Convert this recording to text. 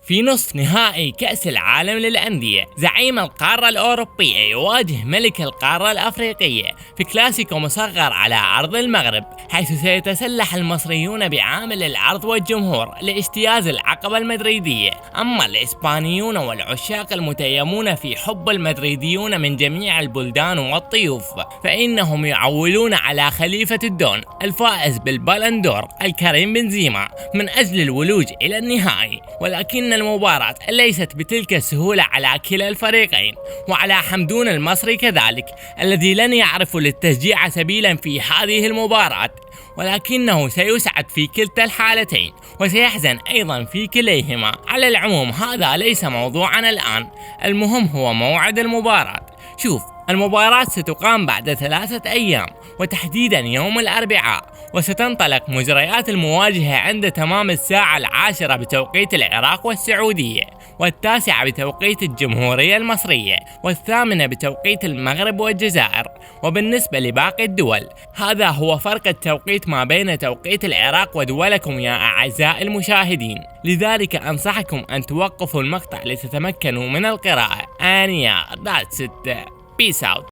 في نصف نهائي كأس العالم للأندية، زعيم القارة الأوروبية يواجه ملك القارة الأفريقية في كلاسيكو مصغر على أرض المغرب، حيث سيتسلح المصريون بعامل العرض والجمهور لاجتياز العقبة المدريدية. أما الإسبانيون والعشاق المتيمون في حب المدريديون من جميع البلدان والطيوف فإنهم يعولون على خليفة الدون الفائز بالبالندور الكريم بنزيما من أجل الولوج إلى النهائي. ولكن المباراة ليست بتلك السهولة على كلا الفريقين، وعلى حمدون المصري كذلك الذي لن يعرف للتشجيع سبيلا في هذه المباراة، ولكنه سيسعد في كلتا الحالتين وسيحزن أيضا في كليهما. على العموم هذا ليس موضوعنا الآن، المهم هو موعد المباراة. شوف، المباراة ستقام بعد 3 أيام، وتحديدا يوم الأربعاء، وستنطلق مجريات المواجهة عند تمام الساعة 10 بتوقيت العراق والسعودية، 9 بتوقيت الجمهورية المصرية، 8 بتوقيت المغرب والجزائر. وبالنسبة لباقي الدول، هذا هو فرق التوقيت ما بين توقيت العراق ودولكم يا أعزائي المشاهدين. لذلك أنصحكم أن توقفوا المقطع لتتمكنوا من القراءة. That's it. Peace out.